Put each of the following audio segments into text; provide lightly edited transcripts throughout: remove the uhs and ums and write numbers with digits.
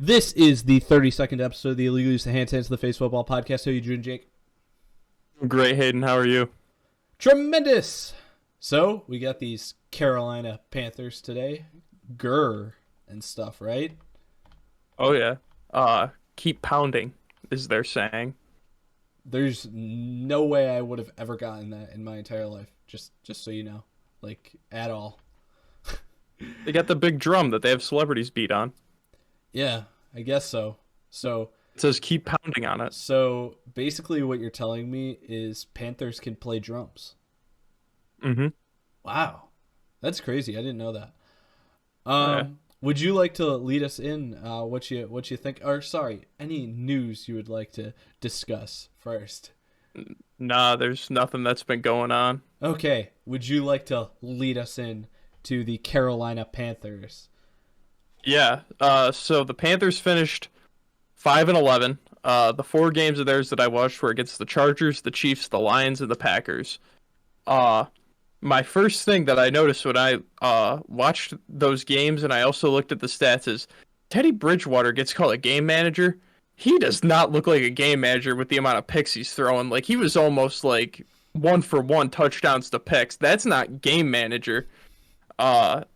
This is the 32nd episode of the Illegal Use of Hand Hands to the Face Football Podcast. How are you doing, Jake? Great, Hayden. How are you? Tremendous! So, we got these Carolina Panthers today. Grr and stuff, right? Oh, yeah. Keep pounding, is their saying. There's no way I would have ever gotten that in my entire life. Just so you know. Like, at all. They got the big drum that they have celebrities beat on. Yeah, I guess so. It says keep pounding on it. So, basically what you're telling me is Panthers can play drums. Mm-hmm. Wow. That's crazy. I didn't know that. Yeah. Would you like to lead us in what you think, or sorry, any news you would like to discuss first? Nah, there's nothing that's been going on. Okay. Would you like to lead us in to the Carolina Panthers? Yeah. So the Panthers finished 5-11. The 4 games of theirs that I watched were against the Chargers, the Chiefs, the Lions, and the Packers. My first thing that I noticed when I watched those games, and I also looked at the stats, is Teddy Bridgewater gets called a game manager. He does not look like a game manager with the amount of picks he's throwing. Like, he was almost like 1-for-1 touchdowns to picks. That's not game manager.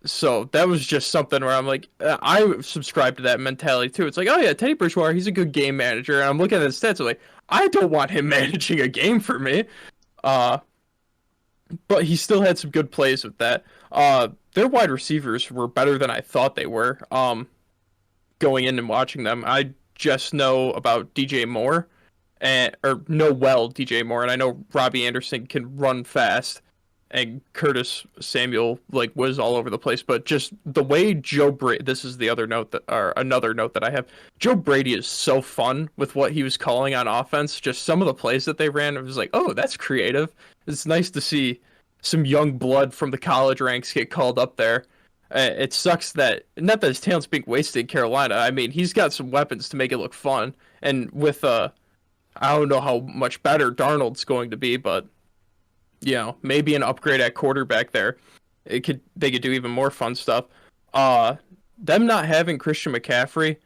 So that was just something where I'm like, I subscribe to that mentality too. It's like, oh yeah, Teddy Bridgewater, he's a good game manager. And I'm looking at the stats, I'm like, I don't want him managing a game for me. But he still had some good plays with that. Their wide receivers were better than I thought they were. Going in and watching them, I just know about DJ Moore, or know DJ Moore, and I know Robbie Anderson can run fast. And Curtis Samuel was all over the place, but just the way Joe Brady. This is the other note another note that I have. Joe Brady is so fun with what he was calling on offense. Just some of the plays that they ran, it was like, oh, that's creative. It's nice to see some young blood from the college ranks get called up there. It sucks that not that his talent's being wasted in Carolina. I mean, he's got some weapons to make it look fun, and with I don't know how much better Darnold's going to be, but. Maybe an upgrade at quarterback there. They could do even more fun stuff. Them not having Christian McCaffrey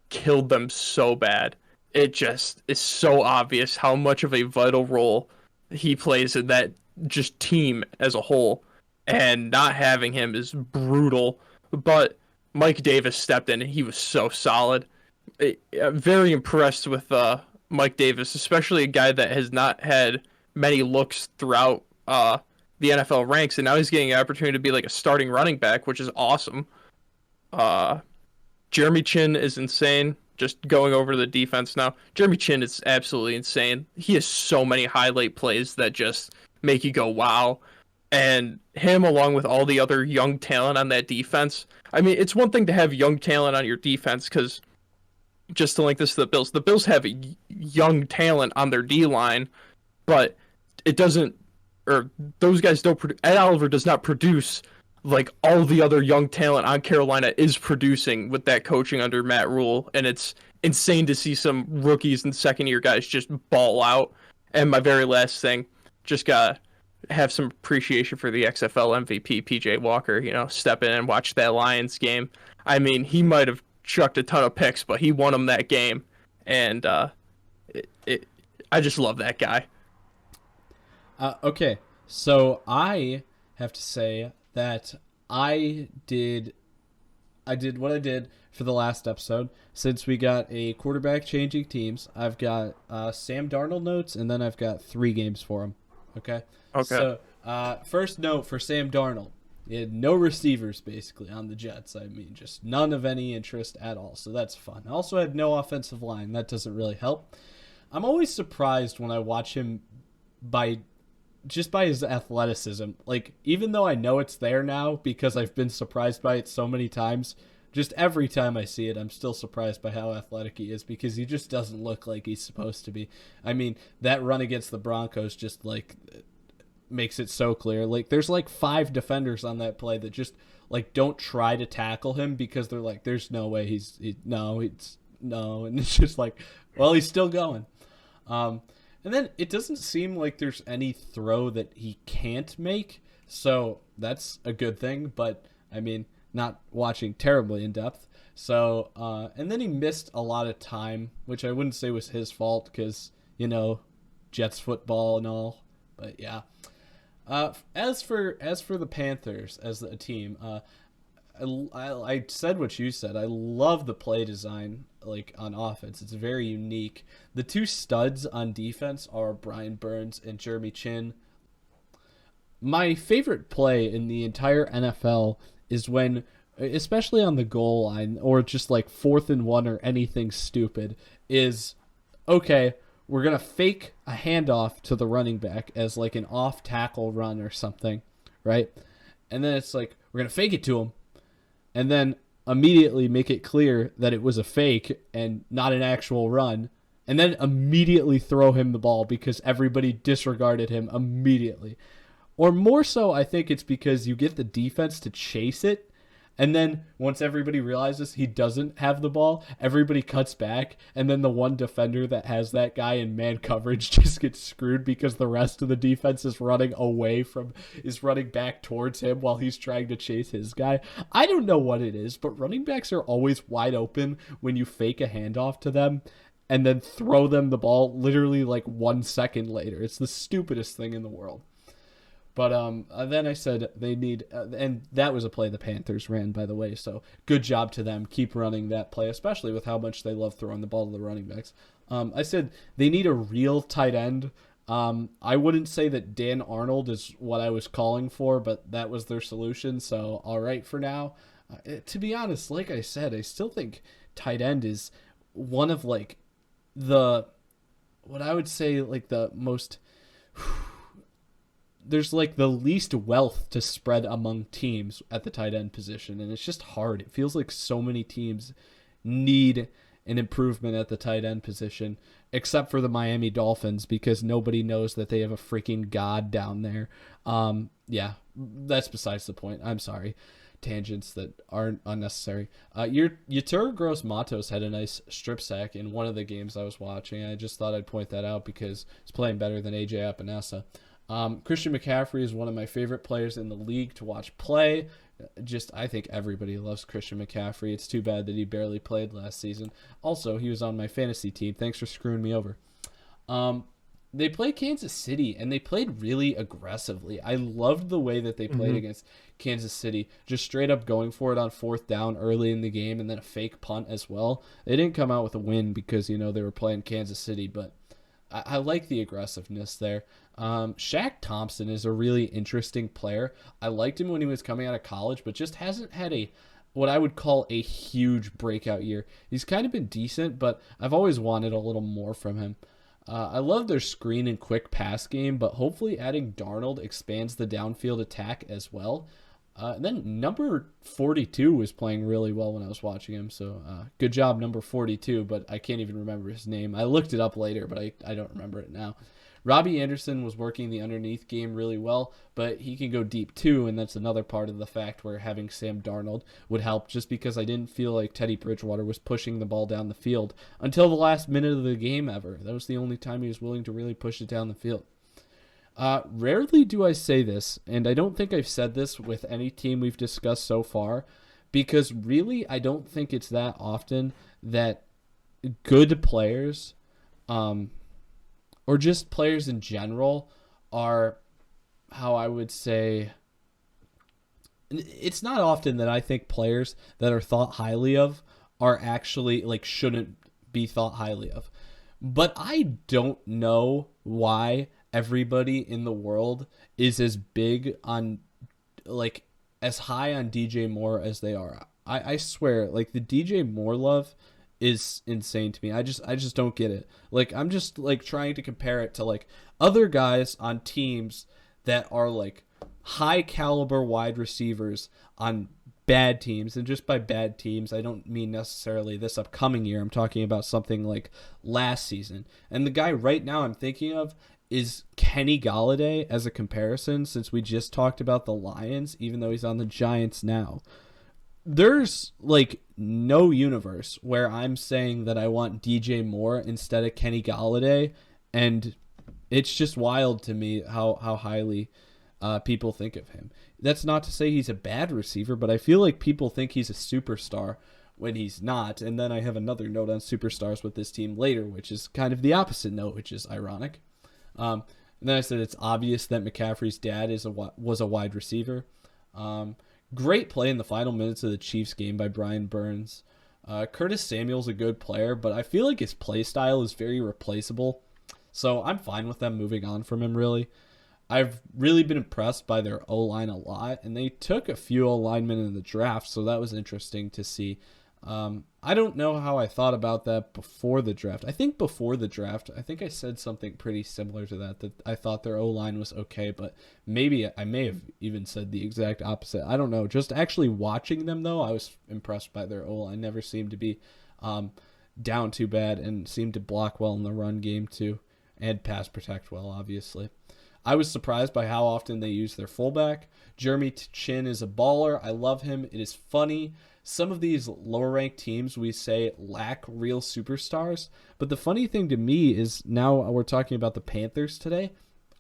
killed them so bad. It just is so obvious how much of a vital role he plays in that just team as a whole. And not having him is brutal. But Mike Davis stepped in and he was so solid. I'm very impressed with Mike Davis, especially a guy that has not had many looks throughout the NFL ranks, and now he's getting an opportunity to be like a starting running back, which is awesome. Jeremy Chin is insane. Just going over to the defense now, Jeremy Chin is absolutely insane. He has so many highlight plays that just make you go wow. And him, along with all the other young talent on that defense. I mean, it's one thing to have young talent on your defense, because just to link this to the Bills have young talent on their D-line, but it doesn't, or those guys don't produce. Ed Oliver does not produce like all the other young talent on Carolina is producing with that coaching under Matt Rule, and it's insane to see some rookies and second-year guys just ball out. And my very last thing, just gotta have some appreciation for the XFL MVP PJ Walker. Step in and watch that Lions game. I mean, he might have chucked a ton of picks, but he won them that game, and I just love that guy. Okay, so I have to say that I did what I did for the last episode. Since we got a quarterback changing teams, I've got Sam Darnold notes, and then I've got 3 games for him. Okay? So, first note for Sam Darnold. He had no receivers, basically, on the Jets. I mean, just none of any interest at all, so that's fun. I also had no offensive line. That doesn't really help. I'm always surprised when I watch him by his athleticism. Like, even though I know it's there now because I've been surprised by it so many times, just every time I see it, I'm still surprised by how athletic he is, because he just doesn't look like he's supposed to be. I mean, that run against the Broncos just, makes it so clear. Like, there's, 5 defenders on that play that just, don't try to tackle him because they're like, there's no way no. And it's just like, well, he's still going. And then it doesn't seem like there's any throw that he can't make, so that's a good thing. But, I mean, not watching terribly in depth. So, and then he missed a lot of time, which I wouldn't say was his fault because, Jets football and all. But yeah. As for the Panthers as a team, I said what you said. I love the play design on offense. It's very unique. The two studs on defense are Brian Burns and Jeremy Chin. My favorite play in the entire NFL is when, especially on the goal line or just 4th and 1 or anything stupid, is okay, we're going to fake a handoff to the running back as an off tackle run or something, right? And then it's we're going to fake it to him and then immediately make it clear that it was a fake and not an actual run, and then immediately throw him the ball because everybody disregarded him immediately. Or more so, I think it's because you get the defense to chase it, and then once everybody realizes he doesn't have the ball, everybody cuts back, and then the one defender that has that guy in man coverage just gets screwed because the rest of the defense is running back towards him while he's trying to chase his guy. I don't know what it is, but running backs are always wide open when you fake a handoff to them and then throw them the ball literally 1 second later. It's the stupidest thing in the world. But then I said they need, and that was a play the Panthers ran, by the way, so good job to them. Keep running that play, especially with how much they love throwing the ball to the running backs. I said they need a real tight end. I wouldn't say that Dan Arnold is what I was calling for, but that was their solution, so all right for now. To be honest, like I said, I still think tight end is one of what I would say the most... There's the least wealth to spread among teams at the tight end position, and it's just hard. It feels like so many teams need an improvement at the tight end position, except for the Miami Dolphins, because nobody knows that they have a freaking god down there. Yeah, that's besides the point. I'm sorry. Tangents that aren't unnecessary. Yetur Gross-Matos had a nice strip sack in one of the games I was watching. I just thought I'd point that out because he's playing better than AJ Epinesa. Christian McCaffrey is one of my favorite players in the league to watch play. I think everybody loves Christian McCaffrey. It's too bad that he barely played last season. Also, he was on my fantasy team. Thanks for screwing me over. They played Kansas City, and they played really aggressively. I loved the way that they played against Kansas City, just straight up going for it on 4th down early in the game, and then a fake punt as well. They didn't come out with a win because, they were playing Kansas City, but I like the aggressiveness there. Shaq Thompson is a really interesting player. I liked him when he was coming out of college, but just hasn't had what I would call a huge breakout year. He's kind of been decent, but I've always wanted a little more from him. I love their screen and quick pass game, but hopefully adding Darnold expands the downfield attack as well. Then number 42 was playing really well when I was watching him, so good job, number 42, but I can't even remember his name. I looked it up later, but I don't remember it now. Robbie Anderson was working the underneath game really well, but he can go deep too, and that's another part of the fact where having Sam Darnold would help, just because I didn't feel like Teddy Bridgewater was pushing the ball down the field until the last minute of the game ever. That was the only time he was willing to really push it down the field. Rarely do I say this, and I don't think I've said this with any team we've discussed so far, because really I don't think it's that often that good players, or just players in general, are, how I would say, it's not often that I think players that are thought highly of are actually, shouldn't be thought highly of. But I don't know why everybody in the world is as big on, as high on DJ Moore as they are. I swear, the DJ Moore love is insane to me. I just don't get it. I'm just trying to compare it to other guys on teams that are high caliber wide receivers on bad teams. And just by bad teams, I don't mean necessarily this upcoming year. I'm talking about something like last season. And the guy right now I'm thinking of is Kenny Gallaudet as a comparison, since we just talked about the Lions, even though he's on the Giants now. There's no universe where I'm saying that I want DJ Moore instead of Kenny Gallaudet, and it's just wild to me how highly people think of him. That's not to say he's a bad receiver, but I feel like people think he's a superstar when he's not. And then I have another note on superstars with this team later, which is kind of the opposite note, which is ironic. And then I said it's obvious that McCaffrey's dad was a wide receiver. Great play in the final minutes of the Chiefs game by Brian Burns. Curtis Samuel's a good player, but I feel like his play style is very replaceable. So I'm fine with them moving on from him, really. I've really been impressed by their O-line a lot, and they took a few O-linemen in the draft, so that was interesting to see. I don't know how I thought about that before the draft. I think before the draft, I think I said something pretty similar to that I thought their O-line was okay, but maybe I may have even said the exact opposite. I don't know. Just actually watching them, though, I was impressed by their O-line. Never seemed to be down too bad and seemed to block well in the run game, too, and pass protect well, obviously. I was surprised by how often they use their fullback. Jeremy Chin is a baller. I love him. It is funny. Some of these lower-ranked teams, we say, lack real superstars. But the funny thing to me is now we're talking about the Panthers today.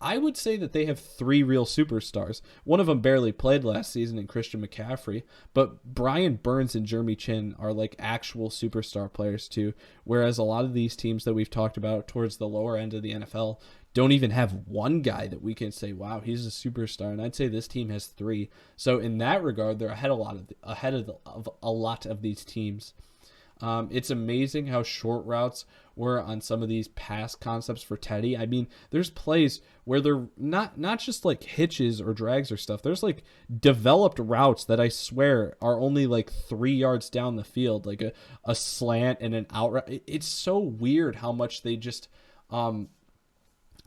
I would say that they have 3 real superstars. One of them barely played last season in Christian McCaffrey. But Brian Burns and Jeremy Chin are like actual superstar players too. Whereas a lot of these teams that we've talked about towards the lower end of the NFL don't even have one guy that we can say, wow, he's a superstar. And I'd say this team has 3. So in that regard, they're ahead of a lot of these teams. It's amazing how short routes were on some of these pass concepts for Teddy. I mean, there's plays where they're not just like hitches or drags or stuff. There's like developed routes that I swear are only like 3 yards down the field, like a slant and an out route. It's so weird how much they just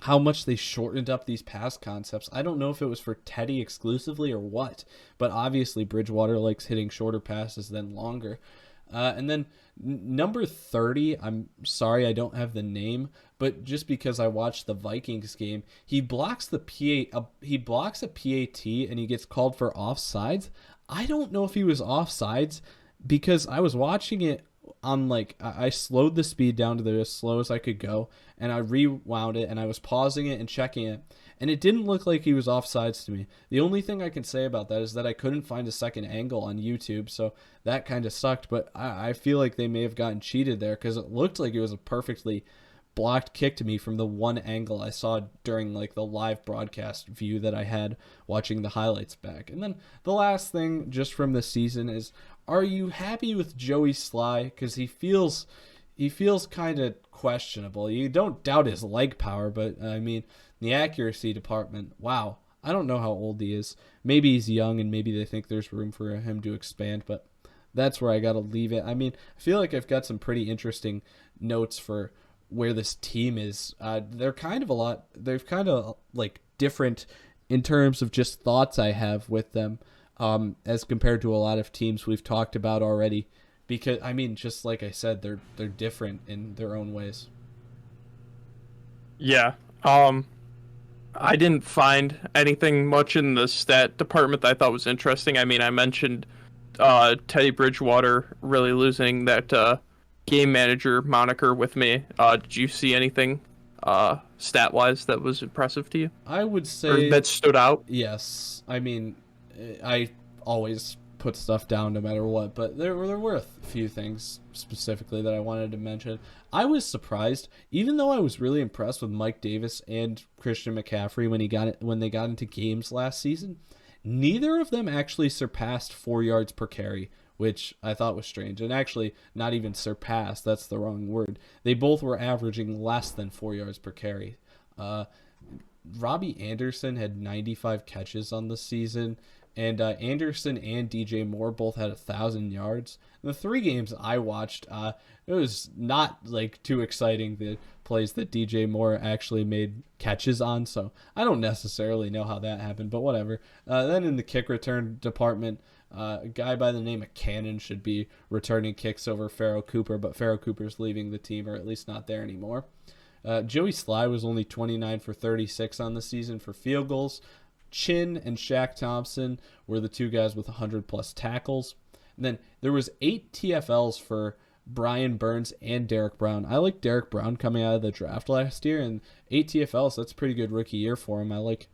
how much they shortened up these pass concepts. I don't know if it was for Teddy exclusively or what, but obviously Bridgewater likes hitting shorter passes than longer. And then number 30, I'm sorry I don't have the name, but just because I watched the Vikings game, he blocks a PAT and he gets called for offsides. I don't know if he was offsides because I was watching it on I slowed the speed down to the as slow as I could go, and I rewound it and I was pausing it and checking it, and it didn't look like he was offsides to me. The only thing I can say about that is that I couldn't find a second angle on YouTube, so that kind of sucked, but I feel like they may have gotten cheated there because it looked like it was a perfectly blocked kick to me from the one angle I saw during the live broadcast view that I had watching the highlights back. And then the last thing just from the season is, are you happy with Joey Sly? Because he feels kind of questionable. You don't doubt his leg power, but I mean, the accuracy department, wow. I don't know how old he is. Maybe he's young and maybe they think there's room for him to expand, but that's where I got to leave it. I mean, I feel like I've got some pretty interesting notes for where this team is. They're kind of different in terms of just thoughts I have with them as compared to a lot of teams we've talked about already. Because, I mean, just like I said, they're different in their own ways. Yeah. I didn't find anything much in the stat department that I thought was interesting. I mean, I mentioned Teddy Bridgewater really losing that game manager moniker with me. Did you see anything stat-wise that was impressive to you? I would say... Or that stood out? Yes. I mean, I always put stuff down no matter what, but there were a few things specifically that I wanted to mention. I was surprised, even though I was really impressed with Mike Davis and Christian McCaffrey when they got into games last season, neither of them actually surpassed 4 yards per carry, which I thought was strange. And actually, not even surpassed, that's the wrong word. They both were averaging less than 4 yards per carry. Robbie Anderson had 95 catches on the season, and Anderson and DJ Moore both had 1,000 yards. In the 3 games I watched, it was not too exciting, the plays that DJ Moore actually made catches on, so I don't necessarily know how that happened, but whatever. Then in the kick return department, a guy by the name of Cannon should be returning kicks over Pharaoh Cooper, but Pharaoh Cooper's leaving the team, or at least not there anymore. Joey Sly was only 29 for 36 on the season for field goals. Chin and Shaq Thompson were the 2 guys with 100-plus tackles. And then there was 8 TFLs for Brian Burns and Derek Brown. I like Derek Brown coming out of the draft last year, and 8 TFLs. So that's a pretty good rookie year for him. I like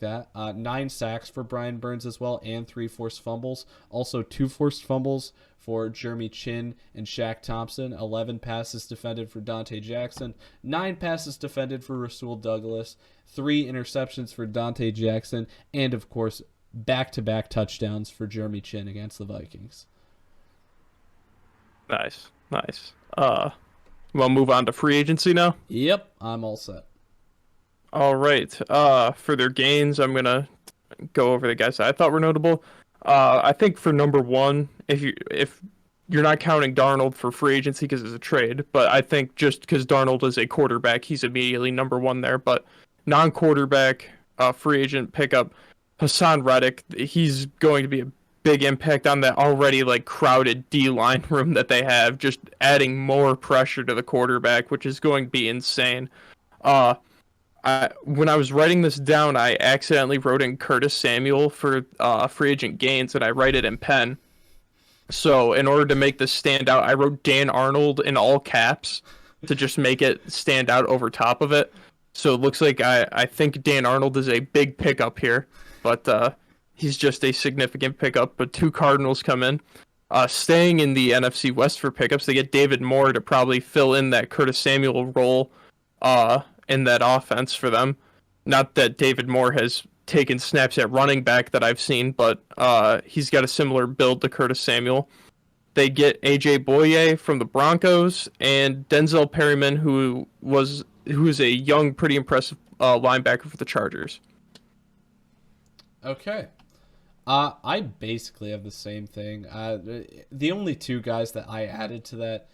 that. 9 sacks for Brian Burns as well, and 3 forced fumbles. Also 2 forced fumbles for Jeremy Chin and Shaq Thompson. 11 passes defended for Deontay Jackson. 9 passes defended for Rasul Douglas. 3 interceptions for Deontay Jackson, and of course, back-to-back touchdowns for Jeremy Chin against the Vikings. Nice. We'll move on to free agency now. Yep, I'm all set. All right. For their gains, I'm gonna go over the guys that I thought were notable. I think for number one, if you're not counting Darnold for free agency because it's a trade, but I think just because Darnold is a quarterback, he's immediately number one there. But non-quarterback free agent pickup, Hassan Reddick, he's going to be a big impact on that already like crowded D-line room that they have, just adding more pressure to the quarterback, which is going to be insane. When I was writing this down, I accidentally wrote in Curtis Samuel for free agent gains, and I write it in pen. So in order to make this stand out, I wrote Dan Arnold in all caps to just make it stand out over top of it. So it looks like I think Dan Arnold is a big pickup here, but he's just a significant pickup. But 2 Cardinals come in. Staying in the NFC West for pickups, they get David Moore to probably fill in that Curtis Samuel role in that offense for them. Not that David Moore has taken snaps at running back that I've seen, but he's got a similar build to Curtis Samuel. They get AJ Boye from the Broncos and Denzel Perryman, who's a young, pretty impressive linebacker for the Chargers. Okay. I basically have the same thing. The only 2 guys that I added to that,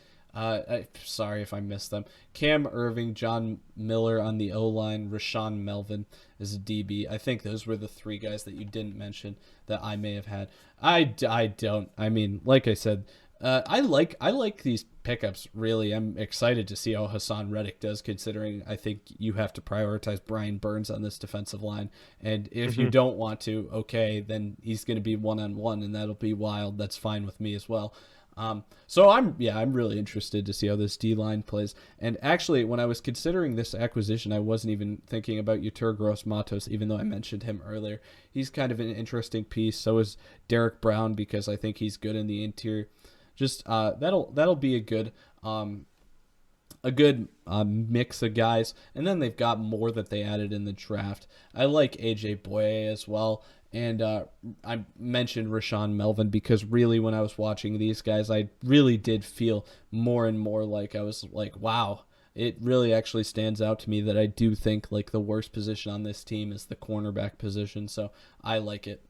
sorry if I missed them, Cam Irving, John Miller on the O-line, Rashawn Melvin as a DB. I think those were the 3 guys that you didn't mention that I may have had. I don't. I mean, like I said, I like these pickups, really. I'm excited to see how Hassan Reddick does, considering I think you have to prioritize Brian Burns on this defensive line. And if you don't want to, okay, then he's going to be one-on-one, and that'll be wild. That's fine with me as well. So I'm really interested to see how this D-line plays. And actually, when I was considering this acquisition, I wasn't even thinking about Yetur Gross-Matos, even though I mentioned him earlier. He's kind of an interesting piece. So is Derek Brown, because I think he's good in the interior. Just that'll be a good mix of guys. And then they've got more that they added in the draft. I like AJ Boye as well. And I mentioned Rashawn Melvin because really when I was watching these guys, I really did feel more and more like I was like, wow, it really actually stands out to me that I do think like the worst position on this team is the cornerback position. So I like it.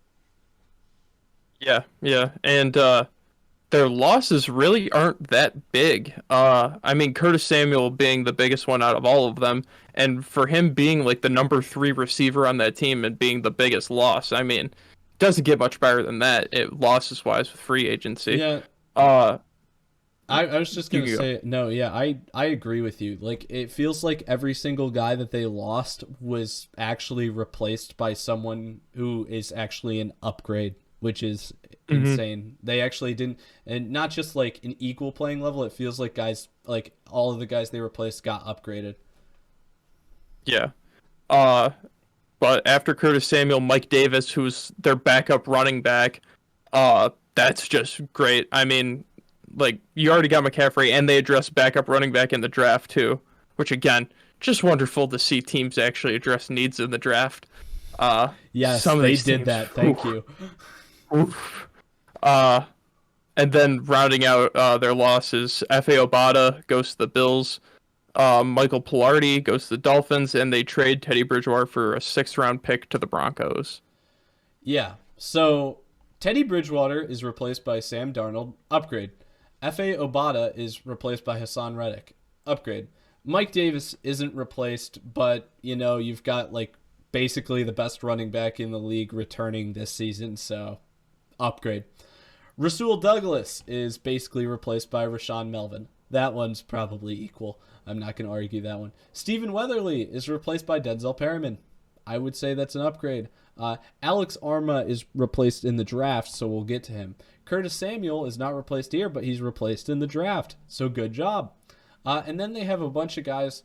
Yeah. And their losses really aren't that big. I mean, Curtis Samuel being the biggest one out of all of them, and for him being like the number 3 receiver on that team and being the biggest loss, I mean, it doesn't get much better than that. It losses wise with free agency. Yeah. I was just gonna say no. Yeah, I agree with you. Like it feels like every single guy that they lost was actually replaced by someone who is actually an upgrade, which is insane. They actually didn't, and not just like an equal playing level. It feels like guys, like all of the guys they replaced got upgraded. Yeah. But after Curtis Samuel, Mike Davis, who's their backup running back, that's just great. I mean, like you already got McCaffrey, and they addressed backup running back in the draft too, which again, just wonderful to see teams actually address needs in the draft. Yes, they did that. Thank you. Oof. And then rounding out their losses, F.A. Obata goes to the Bills, Michael Pilardi goes to the Dolphins, and they trade Teddy Bridgewater for a 6th-round pick to the Broncos. Yeah, so Teddy Bridgewater is replaced by Sam Darnold, upgrade. F.A. Obata is replaced by Hassan Reddick, upgrade. Mike Davis isn't replaced, but, you know, you've got, like, basically the best running back in the league returning this season, so upgrade. Rasul Douglas is basically replaced by Rashawn Melvin. That one's probably equal. I'm not going to argue that one. Stephen Weatherly is replaced by Denzel Perryman. I would say that's an upgrade. Alex Arma is replaced in the draft, so we'll get to him. Curtis Samuel is not replaced here, but he's replaced in the draft. So good job. And then they have a bunch of guys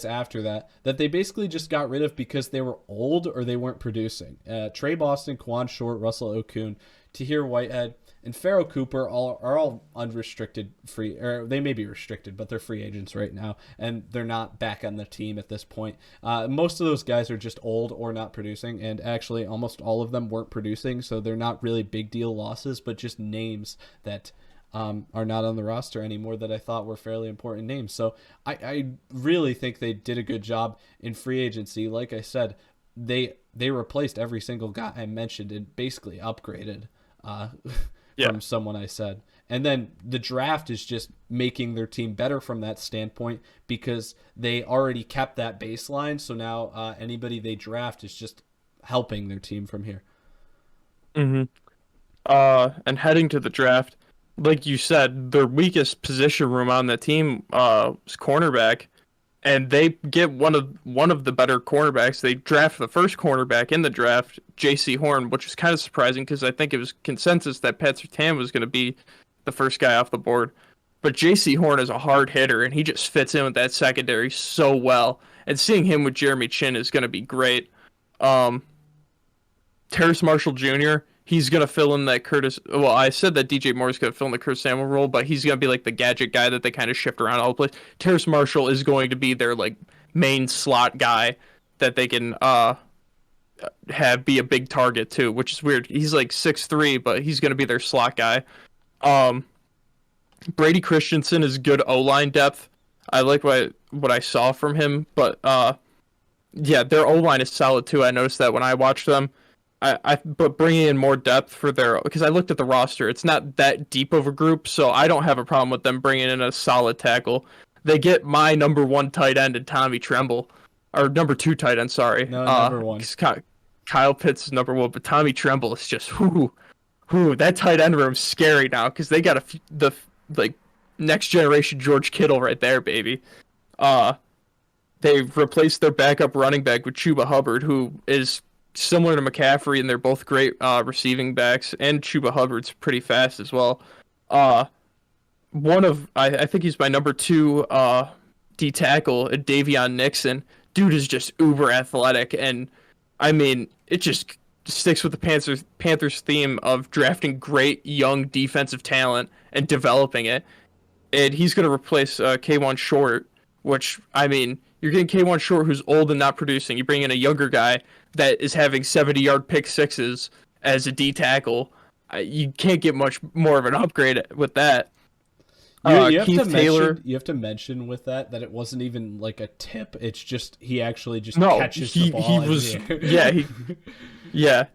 after that they basically just got rid of because they were old or they weren't producing. Trey Boston, Quan Short, Russell Okun, Tahir Whitehead, and Pharaoh Cooper are all unrestricted free, or they may be restricted, but they're free agents right now, and they're not back on the team at this point. Most of those guys are just old or not producing, and actually almost all of them weren't producing, so they're not really big deal losses, but just names that are not on the roster anymore that I thought were fairly important names. So I really think they did a good job in free agency. Like I said, they replaced every single guy I mentioned and basically upgraded from someone I said. And then the draft is just making their team better from that standpoint because they already kept that baseline. So now anybody they draft is just helping their team from here. Mm-hmm. And heading to the draft, like you said, their weakest position room on the team is cornerback, and they get one of the better cornerbacks. They draft the first cornerback in the draft, J.C. Horn, which is kind of surprising because I think it was consensus that Pat Surtain was going to be the first guy off the board. But J.C. Horn is a hard hitter, and he just fits in with that secondary so well. And seeing him with Jeremy Chin is going to be great. Terrace Marshall Jr., he's going to fill in that well, I said that DJ Moore is going to fill in the Curtis Samuel role, but he's going to be like the gadget guy that they kind of shift around all the place. Terrace Marshall is going to be their like main slot guy that they can have be a big target too, which is weird. He's like 6'3", but he's going to be their slot guy. Brady Christensen is good O-line depth. I like what I saw from him, but yeah, their O-line is solid too. I noticed that when I watched them. But bringing in more depth because I looked at the roster, it's not that deep of a group, so I don't have a problem with them bringing in a solid tackle. They get my number 1 tight end in Tommy Tremble, or number 2 tight end, sorry. No, number 1. Kyle Pitts is number 1, but Tommy Tremble is just that tight end room's scary now because they got the next generation George Kittle right there, baby. They've replaced their backup running back with Chuba Hubbard, who is similar to McCaffrey, and they're both great receiving backs, and Chuba Hubbard's pretty fast as well. I think he's my number 2 D tackle, Davion Nixon. Dude is just uber athletic, and I mean, it just sticks with the Panthers theme of drafting great young defensive talent and developing it. And he's going to replace K1 Short, which, I mean, you're getting K1 Short, who's old and not producing. You bring in a younger guy that is having 70-yard pick sixes as a D tackle. You can't get much more of an upgrade with that. Keith Taylor. You have to mention with that it wasn't even like a tip. It's just he actually just catches the ball. It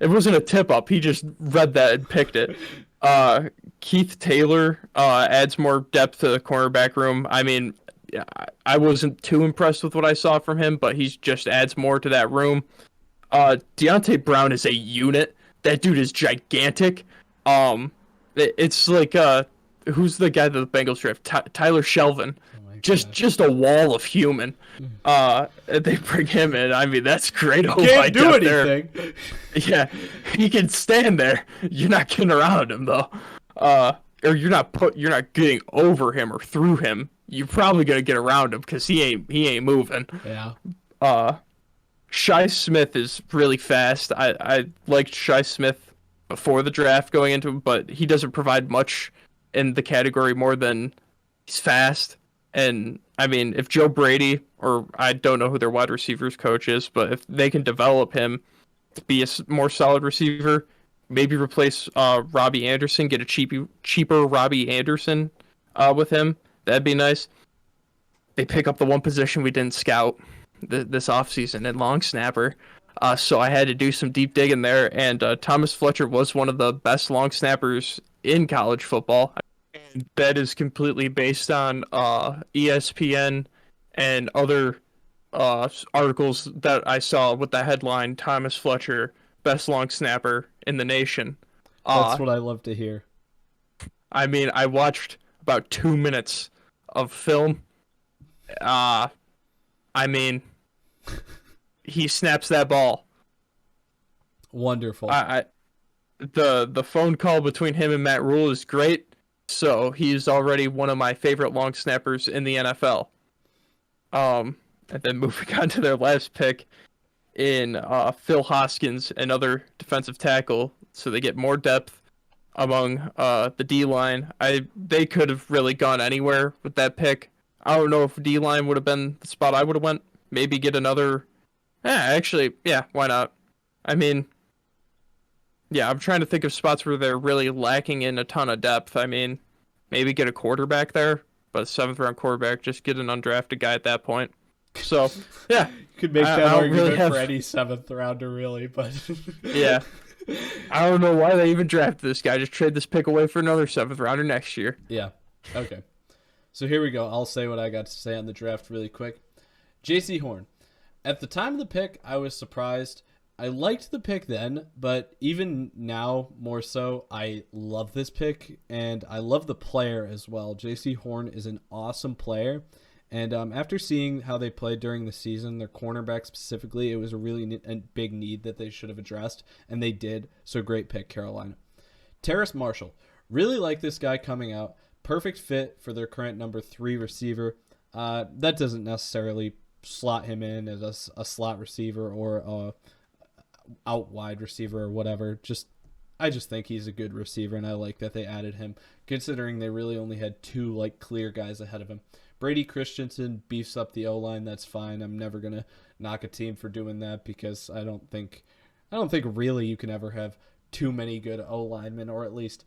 wasn't a tip up. He just read that and picked it. Keith Taylor adds more depth to the cornerback room. I mean, I wasn't too impressed with what I saw from him, but he just adds more to that room. Deontay Brown is a unit. That dude is gigantic. It's like who's the guy that the Bengals draft? Tyler Shelvin. Just a wall of human. They bring him in. I mean, that's great. Can't do anything. There. Yeah, he can stand there. You're not getting around him though. Or you're not getting over him or through him. You're probably gonna get around him because he ain't moving. Yeah. Shi Smith is really fast. I liked Shi Smith before the draft going into him, but he doesn't provide much in the category more than he's fast. And I mean, if Joe Brady, or I don't know who their wide receivers coach is, but if they can develop him to be a more solid receiver, maybe replace Robbie Anderson, get a cheaper Robbie Anderson with him, that'd be nice. They pick up the one position we didn't scout this offseason in long snapper. So I had to do some deep digging there, and Thomas Fletcher was one of the best long snappers in college football. And that is completely based on ESPN and other articles that I saw with the headline, Thomas Fletcher, best long snapper in the nation. That's what I love to hear. I mean, I watched about 2 minutes of film. I mean, he snaps that ball. Wonderful. the phone call between him and Matt Rule is great. So he's already one of my favorite long snappers in the NFL. And then moving on to their last pick in Phil Hoskins, another defensive tackle, so they get more depth among the D line. They could have really gone anywhere with that pick. I don't know if D line would have been the spot I would have went. Maybe get another. Actually, yeah, why not? I mean, yeah, I'm trying to think of spots where they're really lacking in a ton of depth. I mean, maybe get a quarterback there, but a 7th-round quarterback, just get an undrafted guy at that point. So, yeah. You could make that argument for any 7th-rounder, really, but... Yeah. I don't know why they even drafted this guy. Just trade this pick away for another 7th-rounder next year. Yeah. Okay. So here we go. I'll say what I got to say on the draft really quick. J.C. Horn. At the time of the pick, I was surprised. I liked the pick then, but even now more so, I love this pick, and I love the player as well. J.C. Horn is an awesome player, and after seeing how they played during the season, their cornerback specifically, it was a really big need that they should have addressed, and they did, so great pick, Carolina. Terrace Marshall. Really like this guy coming out. Perfect fit for their current number 3 receiver. That doesn't necessarily slot him in as a slot receiver or a out wide receiver or whatever. I just think he's a good receiver, and I like that they added him, considering they really only had 2 clear guys ahead of him. Brady Christensen beefs up the O-line. That's fine. I'm never gonna knock a team for doing that, because I don't think really you can ever have too many good O-linemen, or at least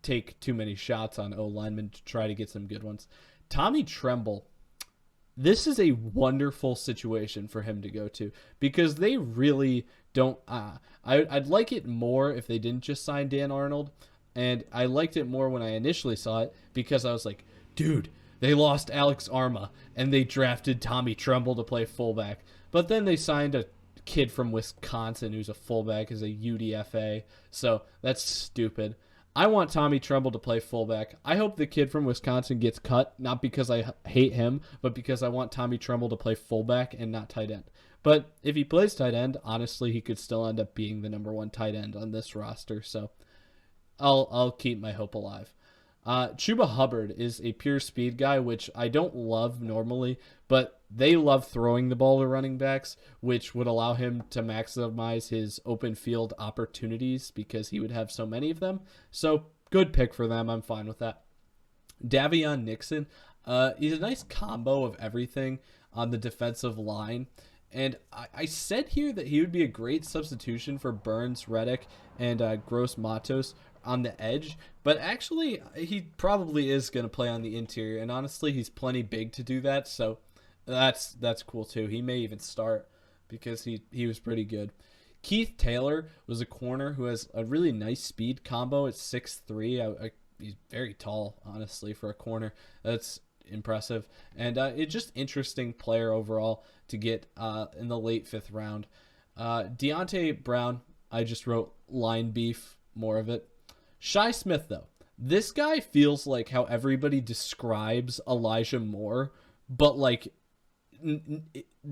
take too many shots on O-linemen to try to get some good ones. Tommy Tremble. This is a wonderful situation for him to go to, because they really don't. I'd like it more if they didn't just sign Dan Arnold, and I liked it more when I initially saw it, because I was like, dude, they lost Alex Arma and they drafted Tommy Tremble to play fullback, but then they signed a kid from Wisconsin who's a fullback as a UDFA, so that's stupid. I want Tommy Tremble to play fullback. I hope the kid from Wisconsin gets cut, not because I hate him, but because I want Tommy Tremble to play fullback and not tight end. But if he plays tight end, honestly, he could still end up being the number 1 tight end on this roster, so I'll keep my hope alive. Chuba Hubbard is a pure speed guy, which I don't love normally, but they love throwing the ball to running backs, which would allow him to maximize his open field opportunities because he would have so many of them. So good pick for them. I'm fine with that. Davion Nixon, he's a nice combo of everything on the defensive line. And I said here that he would be a great substitution for Burns, Reddick, and Gross Matos on the edge, but actually he probably is going to play on the interior, and honestly he's plenty big to do that, so that's cool too. He may even start because he was pretty good. Keith Taylor was a corner who has a really nice speed combo at 6'3". He's very tall, honestly, for a corner. That's impressive, and it's just interesting player overall to get in the late 5th round. Deontay Brown, I just wrote line beef, more of it. Shi Smith, though. This guy feels like how everybody describes Elijah Moore, but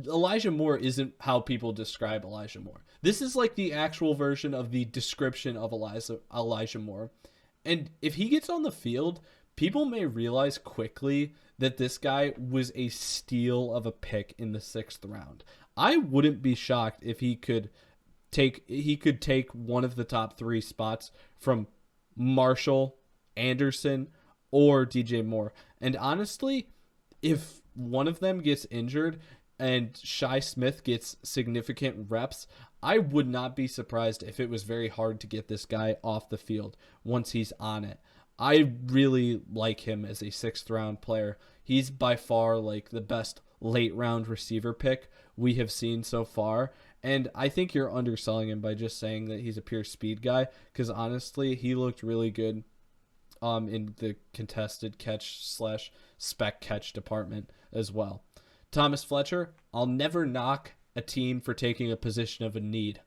Elijah Moore isn't how people describe Elijah Moore. This is like the actual version of the description of Elijah Moore. And if he gets on the field, people may realize quickly that this guy was a steal of a pick in the 6th round. I wouldn't be shocked if he could take one of the top 3 spots from Marshall, Anderson, or DJ Moore. And honestly, if one of them gets injured and Shi Smith gets significant reps, I would not be surprised if it was very hard to get this guy off the field once he's on it. I really like him as a 6th round player. He's by far the best late round receiver pick we have seen so far. And I think you're underselling him by just saying that he's a pure speed guy, because honestly, he looked really good in the contested catch / spec catch department as well. Thomas Fletcher, I'll never knock a team for taking a position of a need.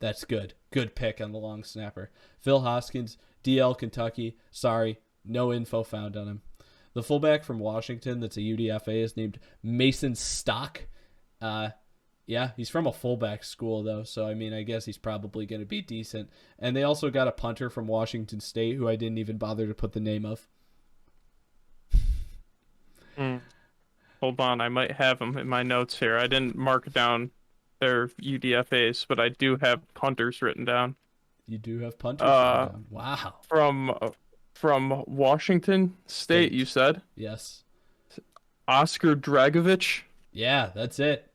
That's good. Good pick on the long snapper. Phil Hoskins, DL Kentucky. Sorry, no info found on him. The fullback from Washington that's a UDFA is named Mason Stock. Yeah, he's from a fullback school, though, so I mean, I guess he's probably going to be decent. And they also got a punter from Washington State who I didn't even bother to put the name of. Mm. Hold on, I might have them in my notes here. I didn't mark down their UDFAs, but I do have punters written down. You do have punters written Uh, down. Wow. from Washington State, you said Yes. Oscar Dragovich. Yeah, that's it.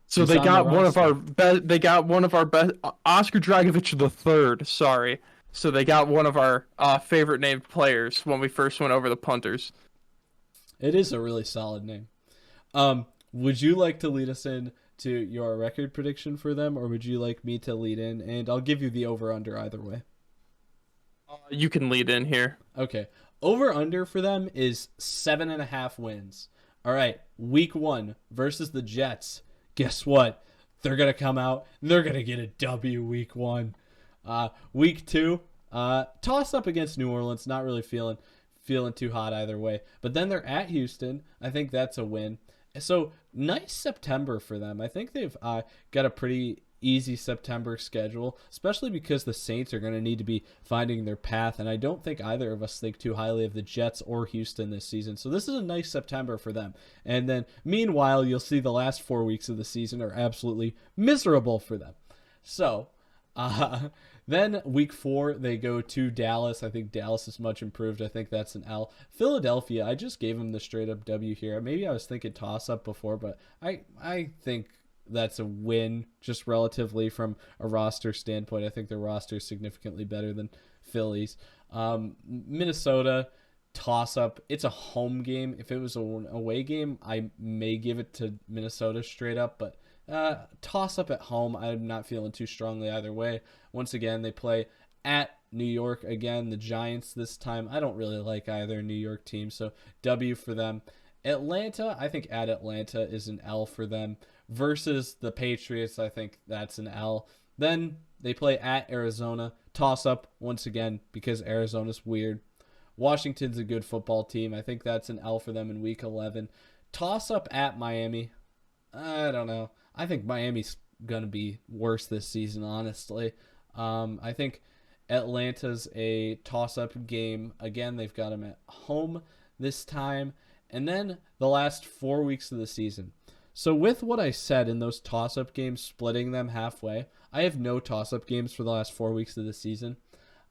So He's they on got the one of our roster. best. They got one of our best, Oscar Dragovich the third. Sorry. So they got one of our favorite named players when we first went over the punters. It is a really solid name. Would you like to lead us in to your record prediction for them, or would you like me to lead in? And I'll give you the over/under either way. You can lead in here. Okay. Over/under for them is 7.5 wins. All right. Week 1 versus the Jets. Guess what? They're gonna come out. They're gonna get a W week 1. Week 2, toss up against New Orleans. Not really feeling too hot either way. But then they're at Houston. I think that's a win. So nice September for them. I think they've got a pretty easy September schedule, especially because the Saints are going to need to be finding their path. And I don't think either of us think too highly of the Jets or Houston this season. So this is a nice September for them. And then meanwhile, you'll see the last 4 weeks of the season are absolutely miserable for them. So then week 4, they go to Dallas. I think Dallas is much improved. I think that's an L. Philadelphia, I just gave them the straight up W here. Maybe I was thinking toss up before, but I think that's a win just relatively from a roster standpoint. I think their roster is significantly better than Philly's. Minnesota, toss up. It's a home game. If it was an away game, I may give it to Minnesota straight up, but toss up at home, I'm not feeling too strongly either way. Once again, they play at New York again, the Giants this time. I don't really like either New York team, so W for them. Atlanta, I think at Atlanta is an L for them. Versus the Patriots, I think that's an L. Then they play at Arizona. Toss up once again because Arizona's weird. Washington's a good football team. I think that's an L for them in week 11. Toss up at Miami. I don't know. I think Miami's going to be worse this season, honestly. I think Atlanta's a toss-up game. Again, they've got them at home this time. And then the last 4 weeks of the season. So with what I said in those toss-up games, splitting them halfway, I have no toss-up games for the last 4 weeks of the season.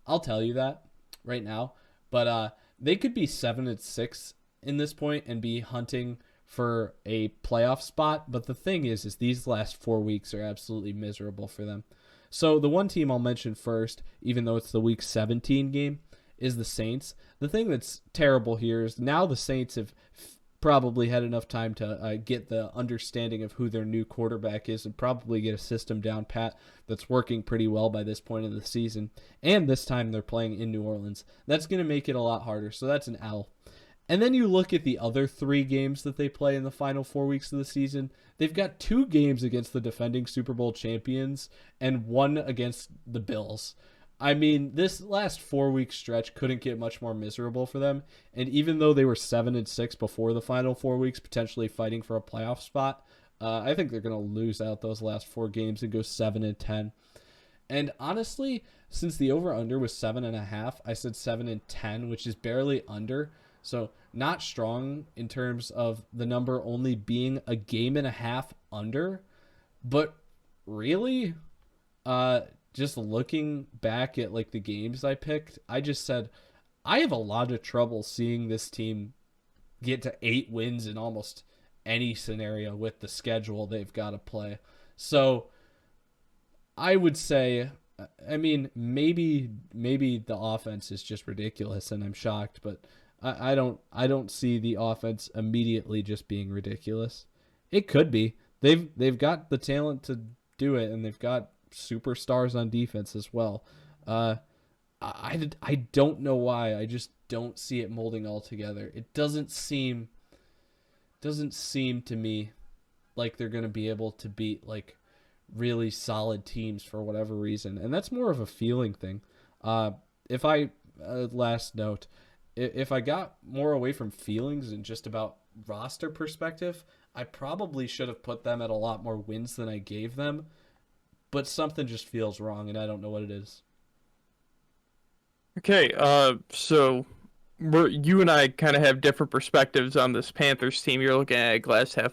I'll tell you that right now. But they could be 7-6 in this point and be hunting for a playoff spot. But the thing is these last 4 weeks are absolutely miserable for them. So the one team I'll mention first, even though it's the week 17 game, is the Saints. The thing that's terrible here is now the Saints have probably had enough time to get the understanding of who their new quarterback is and probably get a system down pat that's working pretty well by this point in the season. And this time they're playing in New Orleans. That's going to make it a lot harder, so that's an L. And then you look at the other 3 games that they play in the final 4 weeks of the season. They've got 2 games against the defending Super Bowl champions and 1 against the Bills. I mean, this last 4-week stretch couldn't get much more miserable for them. And even though they were 7-6 before the final 4 weeks, potentially fighting for a playoff spot, I think they're going to lose out those last 4 games and go 7-10. And honestly, since the over-under was 7.5, I said 7-10, which is barely under. So not strong in terms of the number only being a game and a half under. But really, just looking back at like the games I picked, I just said I have a lot of trouble seeing this team get to 8 wins in almost any scenario with the schedule they've got to play. So I would say, I mean, maybe the offense is just ridiculous and I'm shocked, but I don't see the offense immediately just being ridiculous. It could be. They've got the talent to do it, and they've got superstars on defense as well. I don't know why. I just don't see it molding all together. It doesn't seem to me like they're going to be able to beat like really solid teams for whatever reason, and that's more of a feeling thing. Last note, if I got more away from feelings and just about roster perspective, I probably should have put them at a lot more wins than I gave them. But something just feels wrong, and I don't know what it is. Okay, so you and I kind of have different perspectives on this Panthers team. You're looking at glass half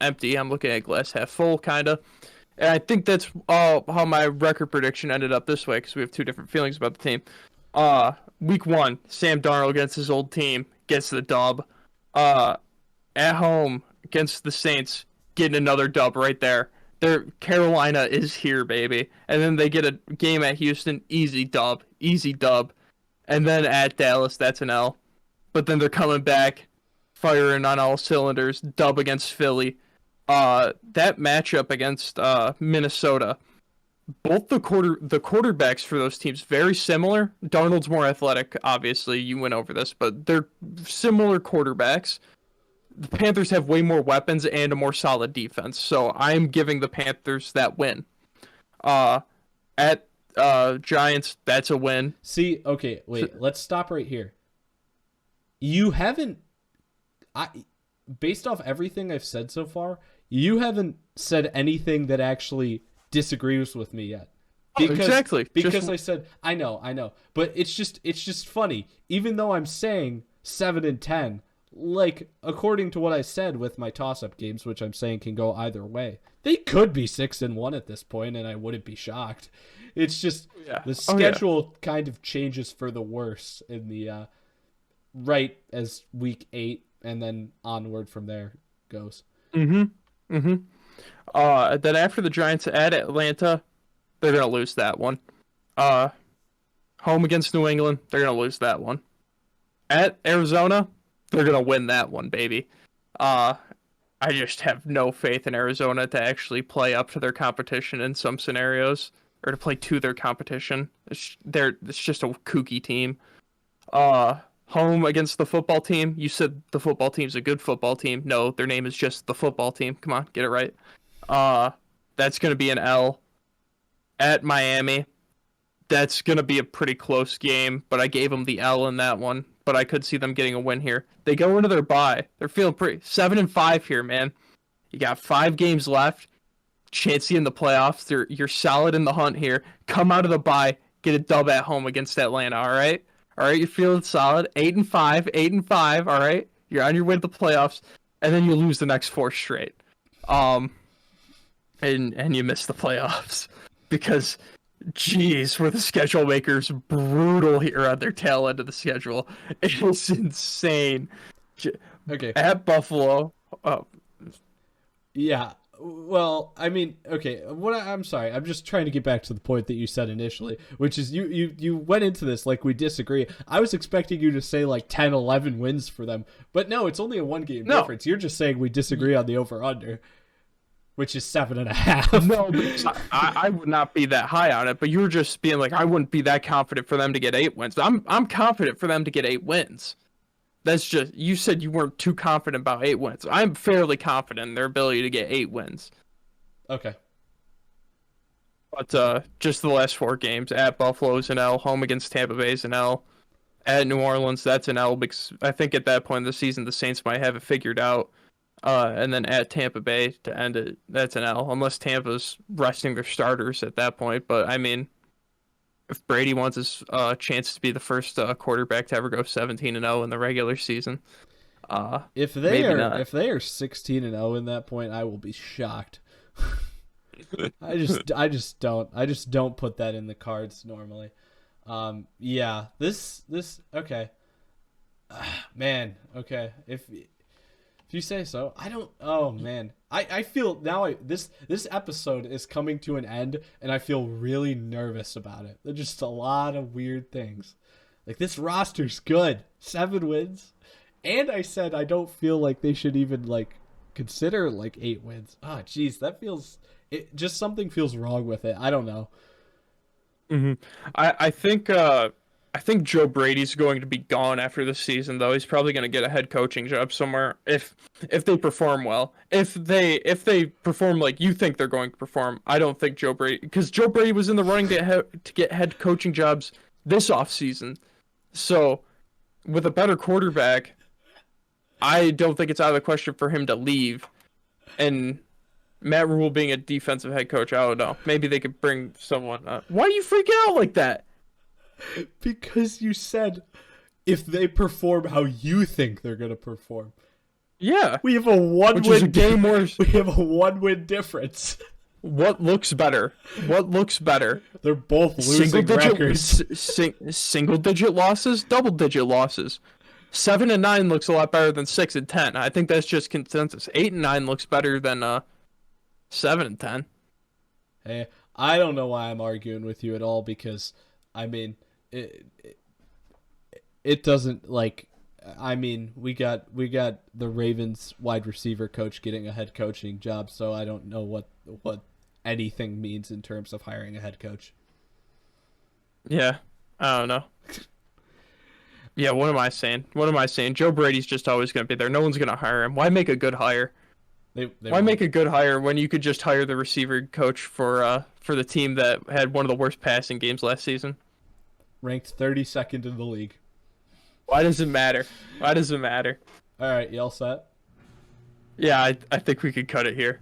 empty. I'm looking at glass half full, kind of. And I think that's how my record prediction ended up this way, because we have two different feelings about the team. Week 1, Sam Darnold against his old team gets the dub. At home against the Saints, getting another dub right there. Carolina is here, baby. And then they get a game at Houston, easy dub. And then at Dallas, that's an L. But then they're coming back, firing on all cylinders, dub against Philly. That matchup against Minnesota, both the quarterbacks for those teams very similar. Darnold's more athletic, obviously. You went over this, but they're similar quarterbacks. The Panthers have way more weapons and a more solid defense, so I'm giving the Panthers that win. At Giants, that's a win. See, okay, wait, let's stop right here. You haven't, based off everything I've said so far, you haven't said anything that actually disagrees with me yet. Exactly. Because I said, I know, but it's just funny. Even though I'm saying 7-10, like, according to what I said with my toss-up games, which I'm saying can go either way, they could be 6-1 at this point, and I wouldn't be shocked. It's just the schedule kind of changes for the worse in the right as week 8, and then onward from there goes. Then after the Giants at Atlanta, they're gonna lose that one. Home against New England, they're gonna lose that one. At Arizona, they're going to win that one, baby. I just have no faith in Arizona to actually play up to their competition in some scenarios, or to play to their competition. It's just a kooky team. Home against the football team. You said the football team's a good football team. No, their name is just the football team. Come on, get it right. That's going to be an L. At Miami, that's going to be a pretty close game, but I gave them the L in that one. But I could see them getting a win here. They go into their bye. They're feeling pretty 7-5 here, man. You got 5 games left. Chancey in the playoffs. You're solid in the hunt here. Come out of the bye, get a dub at home against Atlanta. All right, you're feeling solid. 8-5. All right, you're on your way to the playoffs, and then you lose the next 4 straight. And you miss the playoffs because. Jeez, were the schedule makers brutal here on their tail end of the schedule. It was insane. Okay. At Buffalo. Oh. Yeah. Well, I mean, okay. I'm sorry. I'm just trying to get back to the point that you said initially, which is you went into this like we disagree. I was expecting you to say like 10, 11 wins for them. But no, it's only a 1-game difference. You're just saying we disagree on the over-under. Which is 7.5. No, I would not be that high on it. But you were just being like, I wouldn't be that confident for them to get 8 wins. I'm confident for them to get 8 wins. That's just, you said you weren't too confident about 8 wins. I'm fairly confident in their ability to get 8 wins. Okay. But just the last 4 games, at Buffalo is an L, home against Tampa Bay is an L, at New Orleans that's an L, because I think at that point in the season the Saints might have it figured out. And then at Tampa Bay to end it, that's an L, unless Tampa's resting their starters at that point. But I mean, if Brady wants his chance to be the first quarterback to ever go 17-0 in the regular season, if they are 16-0 in that point, I will be shocked. I just don't put that in the cards normally. Yeah, this okay, man. Okay, if you say so. I don't. Oh man, I feel now. This episode is coming to an end, and I feel really nervous about it. There's just a lot of weird things. Like, this roster's good, 7 wins, and I said I don't feel like they should even like consider like 8 wins. Oh, geez, that feels. It just something feels wrong with it. I don't know. I think Joe Brady's going to be gone after this season, though. He's probably going to get a head coaching job somewhere if they perform well. If they perform like you think they're going to perform, I don't think Joe Brady, because Joe Brady was in the running to get head coaching jobs this offseason. So with a better quarterback, I don't think it's out of the question for him to leave. And Matt Rule being a defensive head coach, I don't know. Maybe they could bring someone. Why are you freaking out like that? Because you said if they perform how you think they're going to perform. Yeah. We have a one-win game worse. We have a one-win difference. What looks better? What looks better? They're both losing records. Single-digit losses, double-digit losses. 7-9 looks a lot better than 6-10. I think that's just consensus. 8-9 looks better than 7-10. Hey, I don't know why I'm arguing with you at all because, I mean, it doesn't like. I mean, we got the Ravens wide receiver coach getting a head coaching job, so I don't know what anything means in terms of hiring a head coach. Yeah, I don't know. Yeah, what am I saying? What am I saying? Joe Brady's just always going to be there. No one's going to hire him. Why make a good hire? Why make a good hire when you could just hire the receiver coach for the team that had one of the worst passing games last season? Ranked 32nd in the league. Why does it matter? Why does it matter? All right, you all set? Yeah, I think we could cut it here.